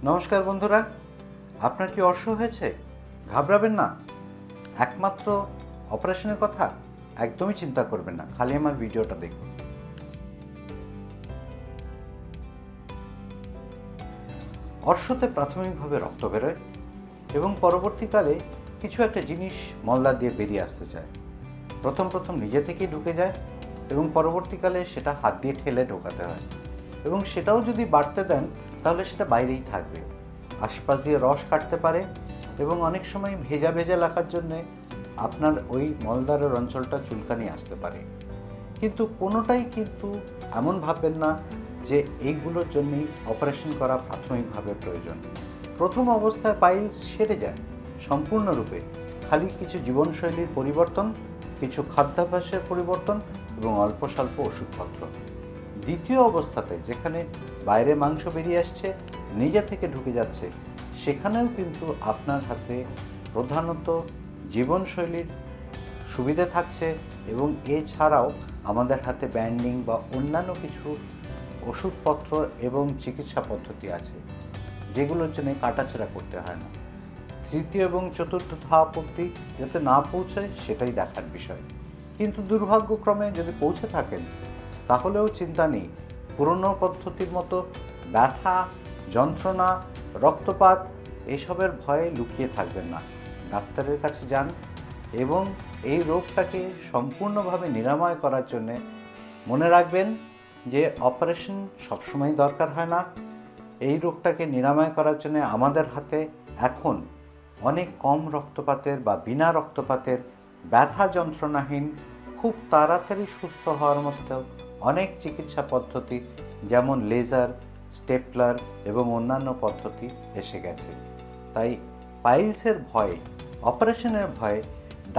নমস্কার বন্ধুরা, আপনার কি অর্শ হয়েছে? ঘাবড়াবেন না, একমাত্র অপারেশনের কথা একদমই চিন্তা করবেন না, খালি আমার ভিডিওটা দেখুন। অর্শতে প্রাথমিকভাবে রক্ত বেরোয় এবং পরবর্তীকালে কিছু একটা জিনিস মলদ্বার দিয়ে বেরিয়ে আসতে চায়। প্রথম নিজে থেকেই ঢুকে যায় এবং পরবর্তীকালে সেটা হাত দিয়ে ঠেলে ঢোকাতে হয়, এবং সেটাও যদি বাড়তে দেন তাহলে সেটা বাইরেই থাকবে, আশপাশ দিয়ে রস কাটতে পারে এবং অনেক সময় ভেজা ভেজা লাগার জন্যে আপনার ওই মলদ্বারের অঞ্চলটা চুলকানি আসতে পারে। কিন্তু কোনোটাই কিন্তু এমন ভাববেন না যে এইগুলোর জন্যই অপারেশন করা প্রাথমিকভাবে প্রয়োজন। প্রথম অবস্থায় পাইলস সেরে যায় সম্পূর্ণরূপে, খালি কিছু জীবনশৈলীর পরিবর্তন, কিছু খাদ্যাভ্যাসের পরিবর্তন এবং অল্প স্বল্প ওষুধপত্র। দ্বিতীয় অবস্থাতে যেখানে বাইরে মাংস বেরিয়ে আসছে, নিজে থেকে ঢুকে যাচ্ছে, সেখানেও কিন্তু আপনার হাতে প্রধানত জীবনশৈলীর সুবিধা থাকছে এবং এছাড়াও আমাদের হাতে ব্যান্ডিং বা অন্যান্য কিছু ওষুধপত্র এবং চিকিৎসা পদ্ধতি আছে, যেগুলোর জন্য কাটাছেঁড়া করতে হয় না। তৃতীয় এবং চতুর্থ ধাপ অবধি যাতে না পৌঁছায় সেটাই দেখার বিষয়, কিন্তু দুর্ভাগ্যক্রমে যদি পৌঁছে থাকেন তাহলেও চিন্তা নেই। পুরনো পদ্ধতির মতো ব্যথা, যন্ত্রণা, রক্তপাত এসবের ভয়ে লুকিয়ে থাকবেন না, ডাক্তারের কাছে যান এবং এই রোগটাকে সম্পূর্ণভাবে নিরাময় করার জন্যে মনে রাখবেন যে অপারেশন সবসময় দরকার হয় না। এই রোগটাকে নিরাময় করার জন্য আমাদের হাতে এখন অনেক কম রক্তপাতের বা বিনা রক্তপাতের, ব্যথা যন্ত্রণাহীন, খুব তাড়াতাড়ি সুস্থ হওয়ার মতো অনেক চিকিৎসা পদ্ধতি যেমন লেজার, স্টেপলার এবং অন্যান্য পদ্ধতি এসে গেছে। তাই পাইলসের ভয়ে, অপারেশনের ভয়ে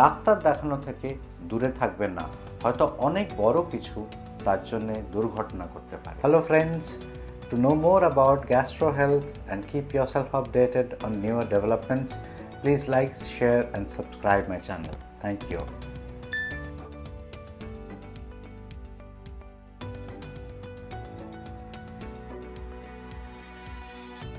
ডাক্তার দেখানো থেকে দূরে থাকবেন না, হয়তো অনেক বড় কিছু তার জন্যে দুর্ঘটনা করতে পারে। Hello friends, to know more about gastro health and keep yourself updated on newer developments, please like, share and subscribe my channel. Thank you.